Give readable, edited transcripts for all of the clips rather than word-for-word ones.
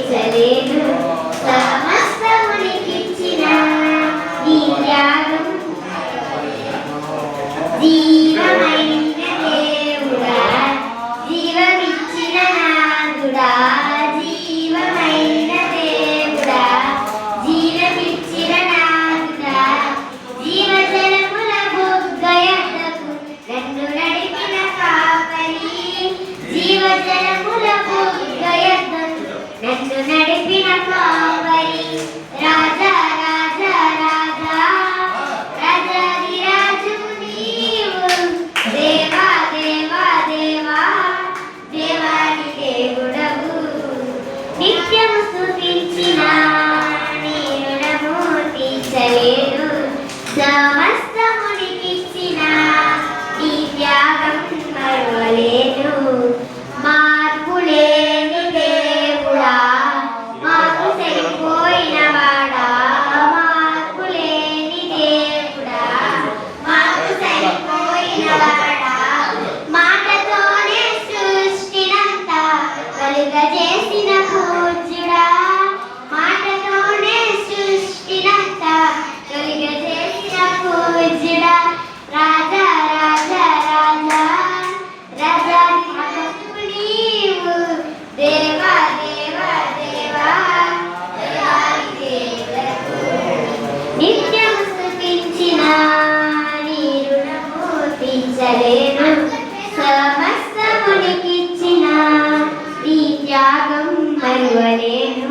తీర్చలేను సమస్తమునికిచ్చిన నీ త్యాగం జీవమైన దేవుడా జీవమిచ్చిన నాదుడా జీవమైన దేవుడా జీవమిచ్చిన నాదుడా జీవజలముల బుగ్గయకు నన్ను నడిపిన కాపరి జీవజలముల బుగ్గయకు నన్ను నడిపిన కాపరి రాజా రాజా రాజా రాజాదిరాజు నీవు దేవా దేవా దేవా దేవాని దేవుడవు నిత్యము స్తుతించిన నీ రుణము తీర్చలేను సమస్తమునికిచ్చిన నీ త్యాగం మరువలేను మార్పులేని దేవుడా మాకు సరిపోయిన వాడా మార్పులేని దేవుడా మాకు సరిపోయిన వాడా మాటతోనే సృష్టినంతా కలుగజేసిన పూజ్యుడా మాటతోనే సృష్టినంతా కలుగజేసిన పూజ్యుడా రాజా రాజా రాజా రాజాధిరాజు నీవు దేవా దేవా దేవా దేవాది దేవుడవు నిత్యము స్తుతించిన నీ రుణము తీర్చలేను సమస్తమునికిచ్చిన నీ త్యాగం మరువలేను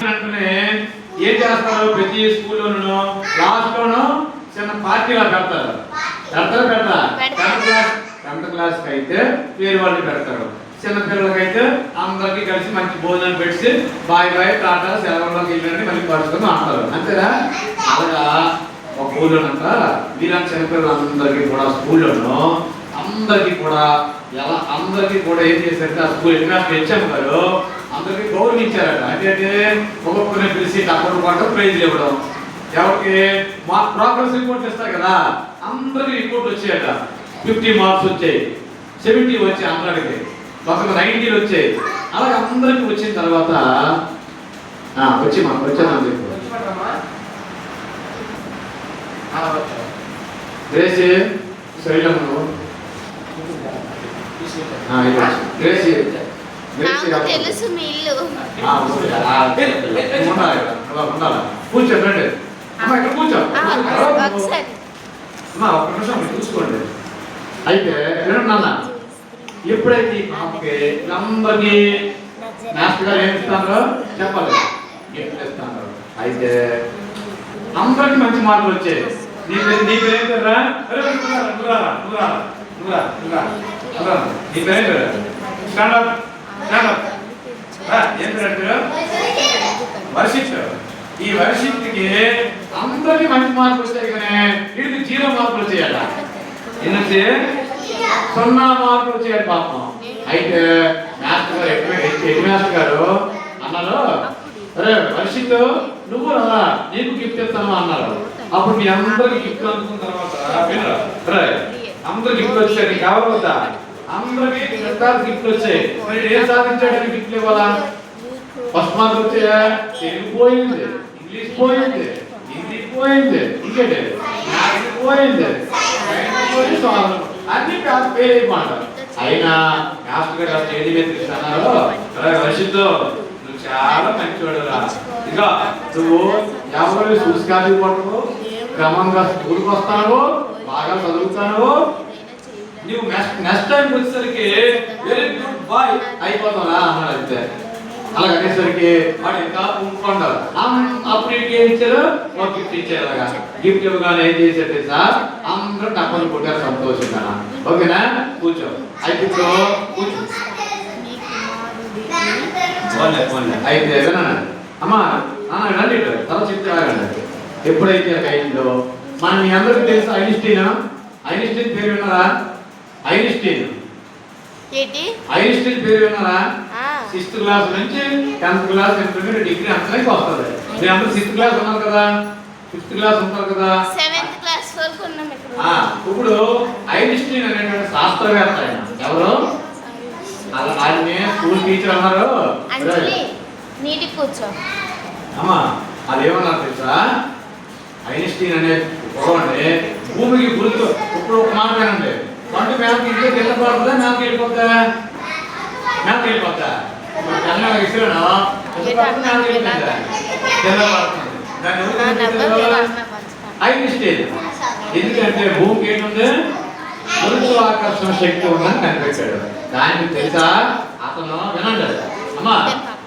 వెంటనే ఏం చేస్తారు? ప్రతి స్కూల్లోనూ లాస్ట్ లోను చిన్న పార్టీలా పెడతారు. పెట్టరా 10th క్లాస్ కి అయితే వేరే వాళ్ళు పెడతారు. చిన్న పిల్లలకైతే అందరికి కలిసి మంచి భోజనం పెట్టి బాయ్ బాయ్ టాటా సెలవుల్లోకి వెళ్ళండి మళ్ళీ పడుచుకొని ఆడతారు. అంతేనా? అలాగా ఒక ఊళ్ళోనంట వీళ్ళని చిన్నపిల్లలందరికీ కూడా స్కూల్లోనూ అందరికీ కూడా ఏం చేశారంటే ఆ స్కూల్ ఎడ్మినిస్ట్రేటర్ హెచ్ఎం గారు అందరికి గౌరవించారట. అంటే ఒక్కొక్కరిని పిలిచి డబ్బులు పాటు ప్రైజ్లు ఇవ్వడం. ఎవరికి మా ప్రోగ్రెస్ రిపోర్ట్ ఇస్తారు కదా, అందరికి రిపోర్ట్ వచ్చాయట. 50 మార్క్స్ వచ్చాయి, 70 వచ్చాయి, అందరికి మొత్తం 90 వచ్చాయి. అలాగే అందరికి వచ్చిన తర్వాత వచ్చాను చెప్పు గ్రేసి శైలము తెలుసు మీ ఇల్లు కూర్చోండి కూర్చో ఒక్క నిమిషం చూసుకోండి. అయితే నాన్న ఎప్పుడైతే పాపకి అందరికీ మాస్టర్ గారు ఏమి ఇస్తారో చెప్పాలి, గిఫ్ట్ ఇస్తాను. అయితే అందరికి మంచి మార్కులు వచ్చాయి. నీ పేరేం కదా నీ పేరేం కదా స్టాండప్ ఏం పేరు? వర్షిత్. ఈ వర్షిత్కి అందరికి మంచి మార్కులు వచ్చాయి, కానీ వీడికి 0 మార్కులు వచ్చాయట. ఎందుకు 0 మార్కులు వచ్చాయట పాపం. అయితే మాస్టర్ గారు హెడ్ గారు అన్నారు, అరే వర్షిత్ నువ్వు రా నీకు గిఫ్ట్ ఇస్తాను అన్నారు. అప్పుడు మీ అందరికి గిఫ్ట్ అనుకున్న తర్వాత అందరు గిఫ్ట్ వచ్చాయి. నీకు కావాలి వద్దా? అందరికి గిఫ్ట్ వచ్చాయి. మరి ఏం సాధించాడని గిఫ్ట్ ఇవ్వాలా? ఫస్ట్ మార్క్ వచ్చాయా? తెలుగు పోయింది, ఇంగ్లీష్ పోయింది, హిందీ పోయింది, ఇంకేంటి పోయింది, అన్ని ఫెయిల్ అయిపోమాట. అయినా మాస్టర్ గారు స్టేజ్ మీద తీసుకున్నారు, వర్షిత్ నువ్వు చాలా మంచివాడురా, ఇక నువ్వు ఎవరు చూసుకాదు పట్టుకో, క్రమంగా స్కూల్కి వస్తావు, బాగా చదువుతావు, నువ్వు నెక్స్ట్ టైం వచ్చేసరికి వెరీ గుడ్ బాయ్ అయిపోతావురా అన్నాడు. అంతే అలాగ అనేసరికి వాడు ఇంకా ఊపుకుంటారు. అప్పుడు ఏం ఇచ్చారు? ఒక గిఫ్ట్ ఇచ్చారు. అలాగా గిఫ్ట్ ఇవ్వగానే ఏం చేసేది సార్ అందరూ టప్పలు కొట్టారు సంతోషంగా. ఓకేనా? కూర్చో. అయితే ఇప్పుడు కూర్చో. అయితే అమ్మా రండి తల చెప్తే రాగండి. ఎప్పుడైతే అయిందో మనం మీ అందరికీ తెలుసు ఐన్స్టీన్ పేరు విన్నారా? ఐన్స్టీన్ పేరు విన్నారా? 6th క్లాస్ నుంచి 10th క్లాస్ ఇంటర్మీడియట్ డిగ్రీ అంతలోకి వస్తుంది. మీరు అందరూ 6th క్లాస్ ఉన్నారు కదా, 5th క్లాస్ ఉంటారు కదా, 7th క్లాస్ వరకు ఉన్నాం. ఇక్కడ ఇప్పుడు ఐన్స్టీన్ అనేటువంటి శాస్త్రవేత్త ఆయన ఎవరు? ఆయన స్కూల్ టీచర్ అన్నారు. నీటి కూర్చో అమ్మా అదేమన్నారు తెలుసా? ఐన్స్టీన్ అనే కుర్రోడిని భూమికి గుర్తు ఇప్పుడు ఒక మాట వినండి. పంట మేరకు ఇంట్లో కింద పడుతుందా మేరకు వెళ్ళిపోతా? మేరకు వెళ్ళిపోతా కన్నా విసిరాను ఐన్స్టీన్. ఎందుకంటే భూమికి ఏంటుంది? గురుత్వాకర్షణ శక్తి ఉందని కనిపెట్టాడు. దానికి తెలుసా అతను వినండి అమ్మా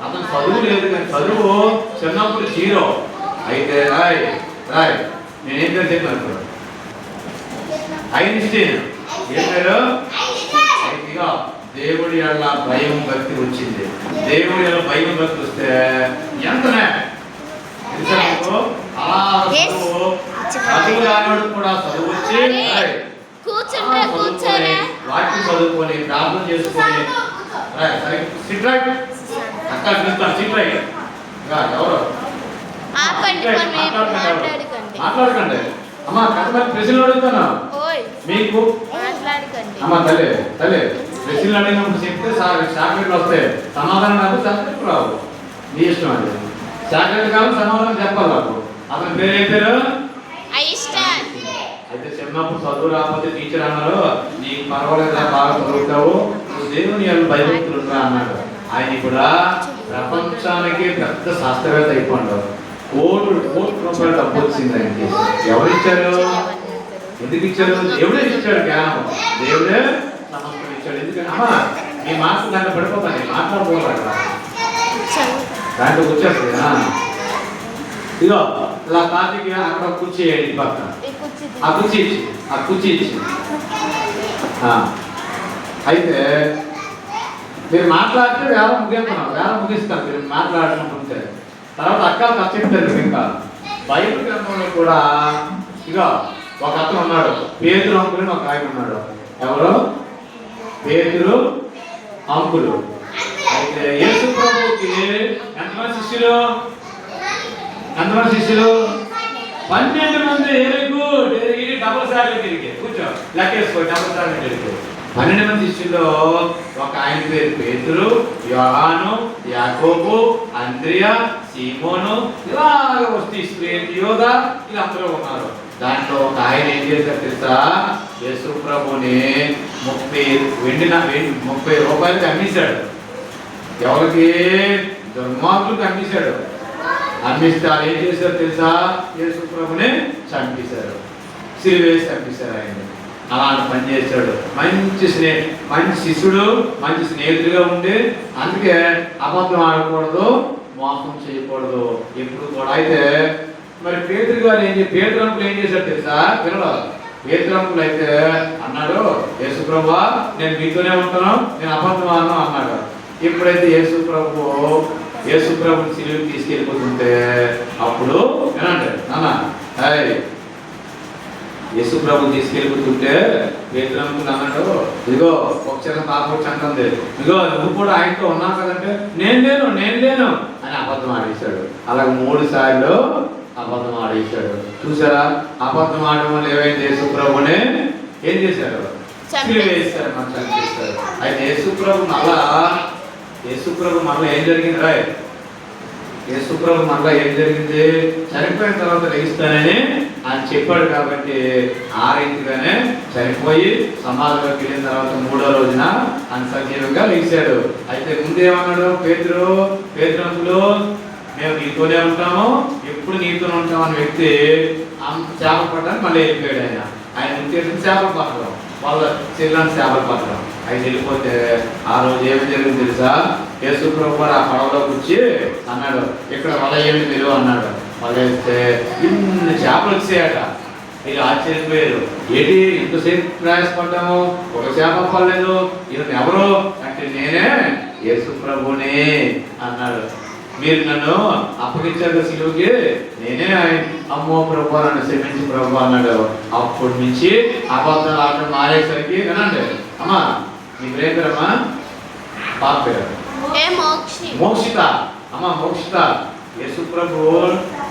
అతను చదువు లేదు కానీ చదువు చిన్నప్పుడు 0. అయితే రాయ్ రాయ్ నేనేం పేరు చెప్పాను? ఐన్స్టీన్ ఏం పేరు? ఇదిగో దేవుడి వల్ల భయం భక్తి వచ్చింది. దేవుడి వల్ల భయం భక్తి వస్తే ఎంతనే చదువు రానివాడు కూడా చదువు వచ్చి వాటిని చదువుకొని ప్రార్థన చేసుకొని అక్కడ చూస్తాను సిట్రై ఎవరు మాట్లాడకండి అమ్మా కస్టమర్ ప్రశ్నలు అడుగుతాను మీకు అమ్మా తల్లి తల్లి ప్రశ్నలు అడిగినప్పుడు చెప్తే చాక్లెట్లు వస్తాయి. సమాధానం నాకు చాక్లెట్ రావు. నీ ఇష్టం అది. చాక్లెట్ కాదు సమాధానం చెప్పాలి నాకు. అతని పేరు ఏం పేరు? అయితే చిన్నప్పుడు చదువు రాకపోతే టీచర్ అన్నారు నీకు పర్వాలేదా బాగా చదువుతావు నువ్వు దేవుని భయభక్తులు అన్నాడు. ఆయన కూడా ప్రపంచానికి పెద్ద శాస్త్రవేత్త అయిపోయాడు. కోట్లు రూపాయలు డబ్బు వచ్చింది ఆయనకి. ఎవరు ఇచ్చారు? ఎందుకు ఇచ్చారు? దేవుడే ఇచ్చాడు జ్ఞానం. దేవుడే సమస్తం ఇచ్చాడు. ఎందుకంటే అమ్మా మీ మాటలు దాన్ని పడిపోతాను మాట్లాడుకోవాలి దాంట్లో వచ్చేస్తుంది. ఇదో ఇలా కార్తీకి అక్కడ కుర్చీ వేయండి పక్కన. ఆ కుర్చీ ఇచ్చి అయితే మీరు మాట్లాడితే వేళ ముగిస్తున్నాం. వేళ ముగిస్తాను మీరు మాట్లాడుకుంటుంటే. తర్వాత అక్క ఖర్చు చెప్తారు. ఇంకా బైబిల్ గ్రంథంలో కూడా ఇక ఒక అతను ఉన్నాడు పేతురు అంకులు అని ఒక ఆయన ఉన్నాడు. ఎవరు? పేతురు అంకులు. అయితే యేసు ప్రభువుకి ఎంతమంది శిష్యులు? 12 మంది. డబుల్ సార్లు తిరిగి కూర్చో లెక్కేసుకో. డబుల్ సార్లు తిరిగి 12 మంది శిష్యుల్లో ఒక ఆయన పేరు పేతురు, యోహాను, యాకోబు, అంద్రియా, సీమోను ఇలాగ వస్తే యోధా వీళ్ళందరూ ఉన్నారు. దాంట్లో ఒక ఆయన ఏం చేశారు తెలుసా? యేసు ప్రభుని 30 రూపాయలకి అమ్మేశాడు. ఎవరికి? దుర్మార్గులకు అమ్మేశాడు. అమ్మిస్తే వాళ్ళు ఏం చేశారు తెలుసా? యేసు ప్రభుని చంపేశారు. సిలువేసి చంపేశారు ఆయన. అలాంటి పని చేశాడు. మంచి శిష్యుడు, మంచి స్నేహితుడిగా ఉండి అందుకే అబద్ధం ఆడకూడదు, మోసం చేయకూడదు ఎప్పుడు కూడా. అయితే మరి పేతురు గారు పేతురు అంకులు ఏం చేశాడు తెలుసా? పిల్లలు పేతురు అంకులు అయితే అన్నాడు యేసు ప్రభువా నేను మీతోనే ఉంటాను, నేను అబద్ధం ఆడను అన్నాడు. ఎప్పుడైతే యేసు ప్రభుని సిలువకి తీసుకెళ్ళిపోతుంటే అప్పుడు వినండి నాన్న యేసు ప్రభు తీసుకెళ్ళిపోతుంటే పేతురు అంకులు అన్నాడు ఇదిగో ఒక చిన్న పాప అంటుంది ఇదిగో నువ్వు కూడా ఆయనతో ఉన్నావు కదంటే నేను లేను అని అబద్ధం ఆడేశాడు. అలాగే 3 సార్లు అబద్ధం ఆడేశాడు. చూసారా? అబద్ధం ఆడడం వల్ల ఏమైంది? యేసు ప్రభుని ఏం చేశారు? సిలువేశారు, మనం చంపేశారు. అయితే యేసు ప్రభు మళ్ళా ఏం జరిగింది? యేసు ప్రభు మళ్ళా ఏం జరిగింది? చనిపోయిన తర్వాత లెగిస్తానని ఆయన చెప్పాడు కాబట్టి ఆ రీతిగానే చనిపోయి సమాధిలోకి వెళ్ళిన తర్వాత 3వ రోజున ఆయన సజీవంగా లెగిశాడు. అయితే ముందేమన్నాడు పేతురు అంకులు మేము నీతోనే ఉంటాము, ఎప్పుడు నీతోనే ఉంటాం అనే వ్యక్తి చేపలు పట్టడానికి మళ్ళీ వెళ్ళిపోయాడు. ఆయన ఉద్దేశం చేపలు పట్టడం, వాళ్ళ చెల్లని చేపలు పట్టడం. ఆయన వెళ్ళిపోతే ఆ రోజు ఏమి జరిగింది తెలుసా? యేసు ప్రభు ఆ పడవలో కూర్చి అన్నాడు ఇక్కడ వల ఏమి మీరు అన్నాడు. వల వేస్తే ఇన్ని చేపలు వచ్చాయట. మీరు ఆశ్చర్యపోయారు. ఏంటి ఇంతసేపు ప్రయాసపడ్డాము, ఒక చేప పడలేదు, ఈయన ఎవరు అంటే నేనే యేసు ప్రభునే అన్నాడు. మీరు నన్ను అప్పగించారు సిలువకి, నేనే అమ్మో ప్రభు నన్ను క్షమించి ప్రభు అన్నాడు. అప్పటి నుంచి అబద్ధాలు ఆడటం మారేసరికి వినండి అమ్మా నీ పేరు పేరమ్మా? పాప పేరు మోక్షిత. అమ్మ మోక్షిత యేసు ప్రభు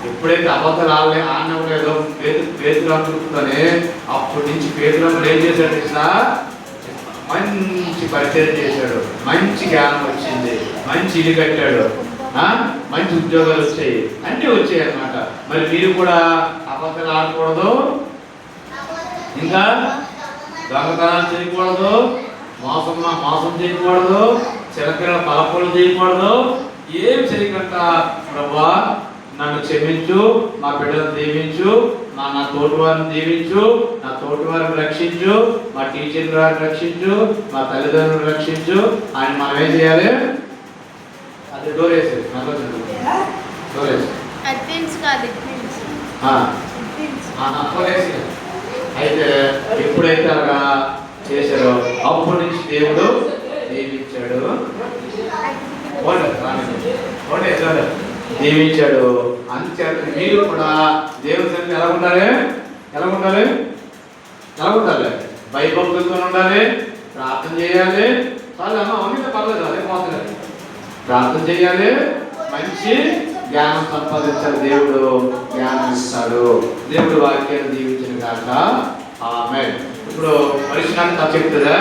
ఎప్పుడైతే అబద్ధాలు ఆడలేదో పేతురు అనుకుంటుందని అప్పటి నుంచి పేతురు ఏం చేశాడు కృష్ణ? మంచి పరిచయం చేశాడు, మంచి జ్ఞానం వచ్చింది, మంచి ఇల్లు కట్టాడు, మంచి ఉద్యోగాలు వచ్చాయి, అన్నీ వచ్చాయి అన్నమాట. మరి మీరు కూడా అబద్ధాలు ఆడకూడదు, ఇంకా దొంగతనాలు చేయకూడదు, మోసం చేయకూడదు, చిలకల పాపలు చేయకూడదు, ఏం చేయకుండా ప్రభువా నన్ను క్షమించు, మా బిడ్డలను దీవించు, నా తోటి వారిని దీవించు, నా తోటి వారిని రక్షించు, మా టీచర్ వారిని రక్షించు, మా తల్లిదండ్రులను రక్షించు అని మనం ఏం చేయాలి? అది డోర్ వేసేది, డోర్ వేసి అయితే ఎప్పుడైతే అలాగా చేశారో అప్పటి నుంచి దేవుడు దీవించాడు, దీవించాడు. అందుచేత మీరు కూడా దేవుని సన్నిధిలో ఎలా ఉండాలి? ఎలా ఉండాలి? ఎలా ఉండాలి? భయభక్తులతో ఉండాలి, ప్రార్థన చేయాలి. చాలు అమ్మ, అవును పర్లేదు, అదే పోతలేదు. ప్రార్థన చేయాలి, మంచి జ్ఞానం సంపాదించాలి, దేవుడు జ్ఞానం ఇస్తాడు. దేవుడు వాక్యాన్ని దీవించిన కాక ఆమేన్. ఇప్పుడు పరిశుభ్రాన్ని చెప్తుందా?